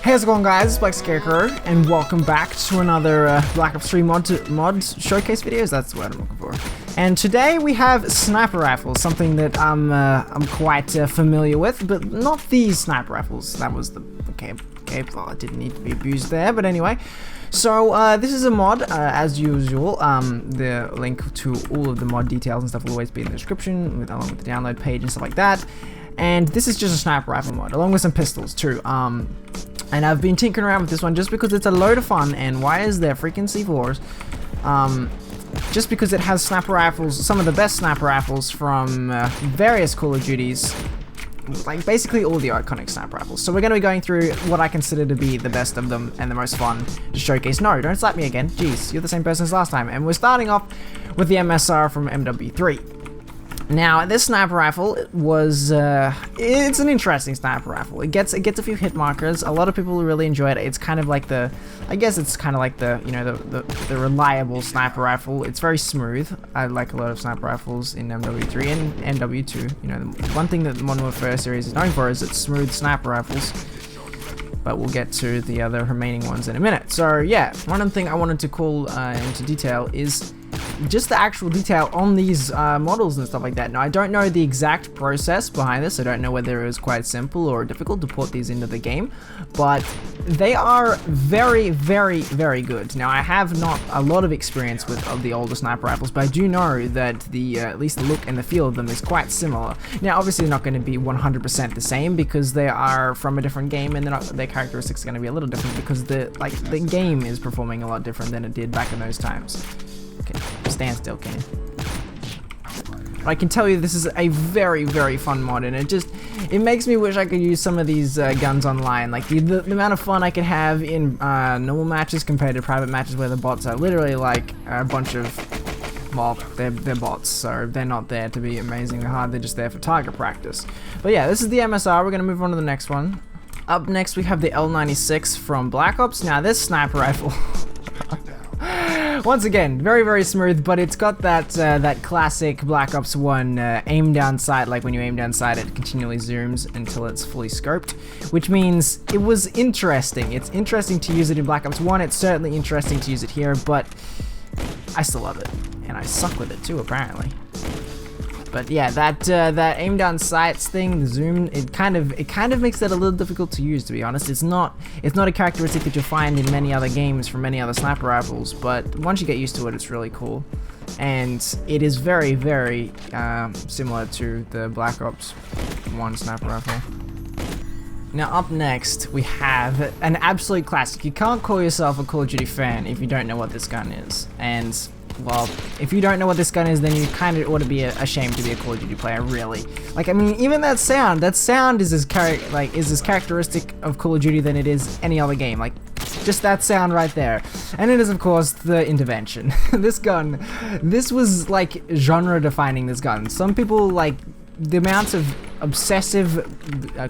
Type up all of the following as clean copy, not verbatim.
Hey, how's it going, guys? It's Black Scarecrow, and welcome back to another Black Ops 3 mod showcase videos. That's the word I'm looking for. And today we have sniper rifles, something that I'm quite familiar with, but not these sniper rifles. That was the okay. Well, it didn't need to be abused there, but anyway. So this is a mod, as usual. The link to all of the mod details and stuff will always be in the description, along with the download page and stuff like that. And this is just a sniper rifle mod, along with some pistols too. And I've been tinkering around with this one just because it's a load of fun, and why is there freaking C4s? Just because it has sniper rifles, some of the best sniper rifles from various Call of Duties, like basically all the iconic sniper rifles. So we're going to be going through what I consider to be the best of them and the most fun to showcase. No, don't slap me again. Jeez, you're the same person as last time. And we're starting off with the MSR from MW3. Now, this sniper rifle was, it's an interesting sniper rifle. It gets a few hit markers. A lot of people really enjoy it. It's kind of like the, I guess it's kind of like the, you know, the reliable sniper rifle. It's very smooth. I like a lot of sniper rifles in MW3 and MW2. You know, the one thing that the Modern Warfare series is known for is its smooth sniper rifles. But we'll get to the other remaining ones in a minute. So yeah, one thing I wanted to call into detail is just the actual detail on these models and stuff like that. Now, I don't know the exact process behind this. I don't know whether it was quite simple or difficult to port these into the game, but they are very, very, very good. Now, I have not a lot of experience with the older sniper rifles, but I do know that the at least the look and the feel of them is quite similar. Now, obviously, they're not going to be 100% the same because they are from a different game, and their characteristics are going to be a little different because the game is performing a lot different than it did back in those times. Okay, stand still, Kenny. I can tell you this is a very, very fun mod, and it makes me wish I could use some of these guns online. Like the amount of fun I could have in normal matches compared to private matches where the bots are literally like a bunch of, well, they're bots, so they're not there to be amazingly hard. They're just there for target practice. But yeah, this is the MSR. We're gonna move on to the next one. Up next, we have the L96 from Black Ops. Now, this sniper rifle. Once again, very, very smooth, but it's got that classic Black Ops 1 aim down sight. Like when you aim down sight, it continually zooms until it's fully scoped, which means it was interesting. It's interesting to use it in Black Ops 1. It's certainly interesting to use it here, but I still love it, and I suck with it too, apparently. But yeah, that aim down sights thing, the zoom, it kind of makes that a little difficult to use, to be honest. It's not a characteristic that you'll find in many other games from many other sniper rifles, but once you get used to it, it's really cool. And it is very, very similar to the Black Ops 1 sniper rifle. Now, up next, we have an absolute classic. You can't call yourself a Call of Duty fan if you don't know what this gun is. And well, if you don't know what this gun is, then you kind of ought to be ashamed to be a Call of Duty player, really. Like, I mean, even that sound is as characteristic of Call of Duty than it is any other game. Like, just that sound right there. And it is, of course, the intervention. This gun, this was like genre defining, this gun. Some people, like, the amount of obsessive,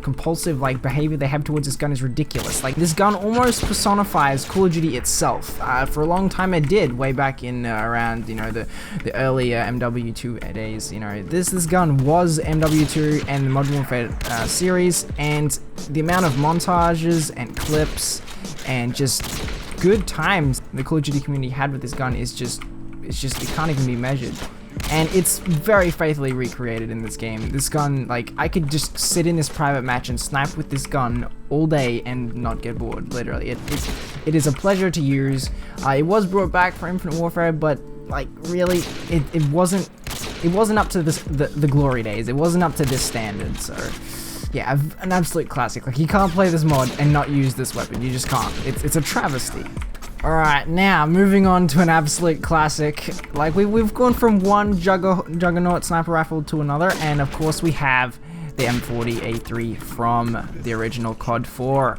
compulsive like behavior they have towards this gun is ridiculous. Like, this gun almost personifies Call of Duty itself. For a long time it did, way back in around, you know, the earlier MW2 days. You know, this gun was MW2 and the Modern Warfare series, and the amount of montages and clips and just good times the Call of Duty community had with this gun is just, it can't even be measured. And it's very faithfully recreated in this game. This gun, like, I could just sit in this private match and snipe with this gun all day and not get bored, literally. It is a pleasure to use. It was brought back for Infinite Warfare, but, like, really, it wasn't up to the glory days. It wasn't up to this standard, so yeah, an absolute classic. Like, you can't play this mod and not use this weapon. You just can't. It's a travesty. Alright, now moving on to an absolute classic. Like, we've gone from one juggernaut sniper rifle to another, and of course we have the M40A3 from the original COD 4.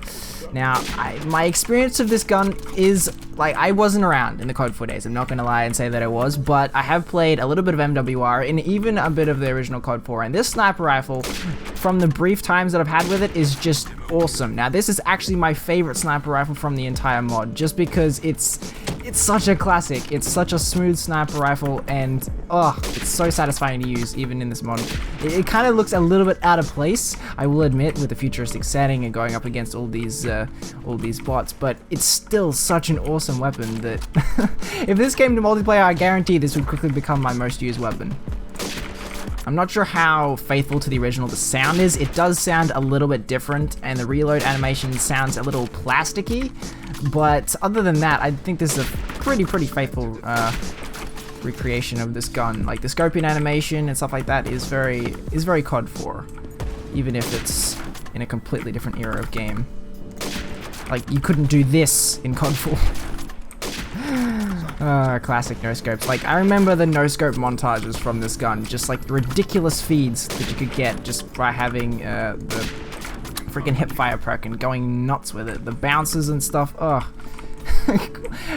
Now, my experience of this gun is, like, I wasn't around in the COD 4 days. I'm not going to lie and say that I was, but I have played a little bit of MWR and even a bit of the original COD 4, and this sniper rifle, from the brief times that I've had with it, is just awesome. Now, this is actually my favorite sniper rifle from the entire mod, just because it's it's such a classic. It's such a smooth sniper rifle, and it's so satisfying to use even in this mod. It kind of looks a little bit out of place, I will admit, with the futuristic setting and going up against all these bots, but it's still such an awesome weapon that if this came to multiplayer, I guarantee this would quickly become my most used weapon. I'm not sure how faithful to the original the sound is. It does sound a little bit different, and the reload animation sounds a little plasticky, but other than that, I think this is a pretty faithful recreation of this gun. Like, the scoping animation and stuff like that is very COD 4, even if it's in a completely different era of game. Like, you couldn't do this in COD 4. Classic no-scopes. Like, I remember the no-scope montages from this gun, just like the ridiculous feeds that you could get just by having the freaking hip fire perk and going nuts with it. The bounces and stuff,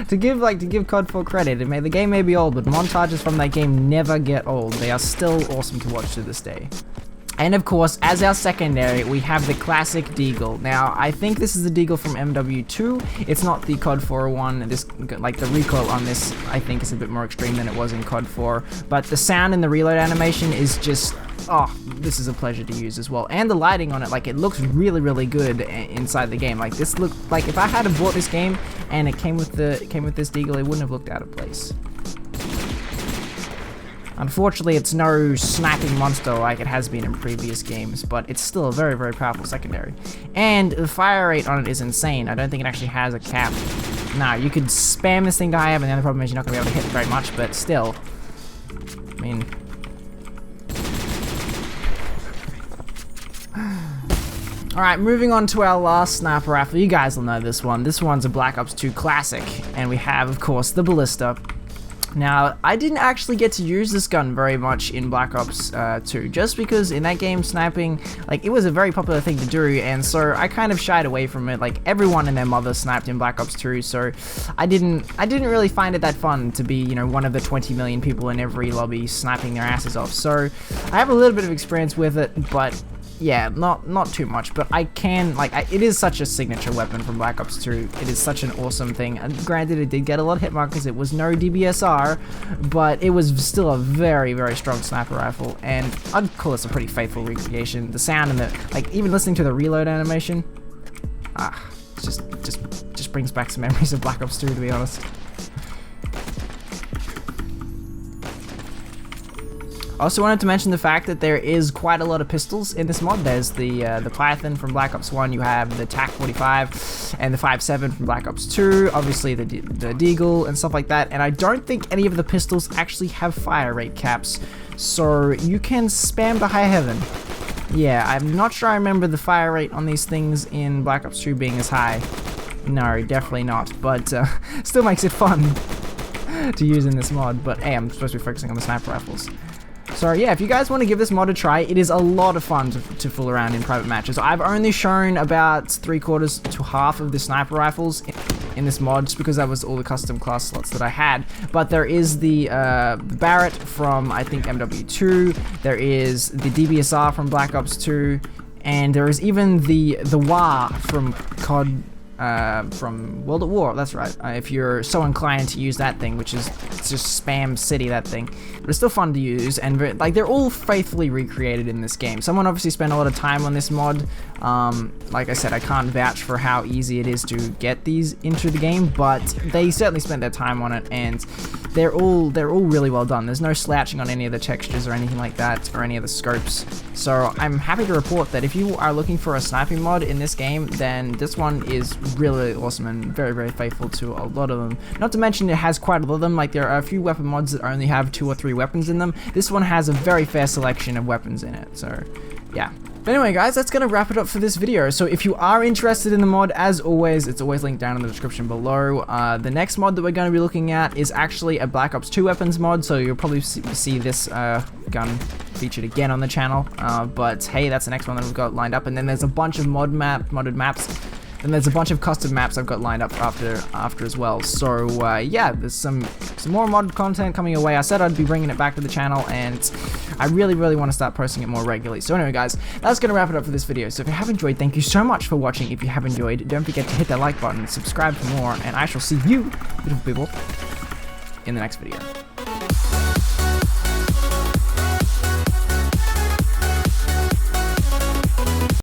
to give COD 4 credit, the game may be old, but montages from that game never get old. They are still awesome to watch to this day. And of course, as our secondary, we have the classic Deagle. Now, I think this is the Deagle from MW2. It's not the COD 4 one. Like, the recoil on this, I think, is a bit more extreme than it was in COD 4. But the sound and the reload animation is just, this is a pleasure to use as well. And the lighting on it, like, it looks really good inside the game. Like, this looked like if I had bought this game and it came with this Deagle, it wouldn't have looked out of place. Unfortunately, it's no sniping monster like it has been in previous games, but it's still a very powerful secondary. And the fire rate on it is insane. I don't think it actually has a cap. Now, you could spam this thing to high up, and the other problem is you're not going to be able to hit it very much, but still. I mean... Alright, moving on to our last sniper rifle. You guys will know this one. This one's a Black Ops 2 classic, and we have, of course, the Ballista. Now, I didn't actually get to use this gun very much in Black Ops 2, just because in that game, sniping, like, it was a very popular thing to do, and so I kind of shied away from it. Like, everyone and their mother sniped in Black Ops 2, so I didn't really find it that fun to be, you know, one of the 20 million people in every lobby sniping their asses off. So I have a little bit of experience with it, but yeah, not too much, but I can, like, it is such a signature weapon from Black Ops 2. It is such an awesome thing. Granted, it did get a lot of hit markers. It was no DBSR, but it was still a very strong sniper rifle, and I'd call this a pretty faithful recreation. The sound and like, even listening to the reload animation, it just brings back some memories of Black Ops 2, to be honest. I also wanted to mention the fact that there is quite a lot of pistols in this mod. There's the Python from Black Ops 1, you have the TAC-45, and the 5.7 from Black Ops 2, obviously the Deagle and stuff like that, and I don't think any of the pistols actually have fire rate caps, so you can spam to high heaven. Yeah, I'm not sure I remember the fire rate on these things in Black Ops 2 being as high. No, definitely not, but still makes it fun to use in this mod, but hey, I'm supposed to be focusing on the sniper rifles. So yeah, if you guys want to give this mod a try, it is a lot of fun to fool around in private matches. I've only shown about 3/4 to half of the sniper rifles in this mod, just because that was all the custom class slots that I had. But there is the Barrett from, I think, MW2, there is the DBSR from Black Ops 2, and there is even the WAR from COD, from World at War, that's right, if you're so inclined to use that thing, which is just spam city, that thing. But it's still fun to use, and like, they're all faithfully recreated in this game. Someone obviously spent a lot of time on this mod. Like I said, I can't vouch for how easy it is to get these into the game, but they certainly spent their time on it, and they're all really well done. There's no slouching on any of the textures or anything like that, or any of the scopes. So I'm happy to report that if you are looking for a sniping mod in this game, then this one is really awesome and very faithful to a lot of them. Not to mention it has quite a lot of them. Like, there are a few weapon mods that only have 2 or 3 weapons in them. This one has a very fair selection of weapons in it, so yeah. But anyway guys, that's gonna wrap it up for this video. So if you are interested in the mod, as always, it's always linked down in the description below. The next mod that we're going to be looking at is actually a Black Ops 2 weapons mod, so you'll probably see this gun featured again on the channel. But hey, that's the next one that we've got lined up, and then there's a bunch of modded maps And there's a bunch of custom maps I've got lined up after as well. So yeah, there's some more mod content coming away. I said I'd be bringing it back to the channel, and I really want to start posting it more regularly. So anyway, guys, that's going to wrap it up for this video. So if you have enjoyed, thank you so much for watching. If you have enjoyed, don't forget to hit that like button, subscribe for more, and I shall see you, beautiful people, in the next video.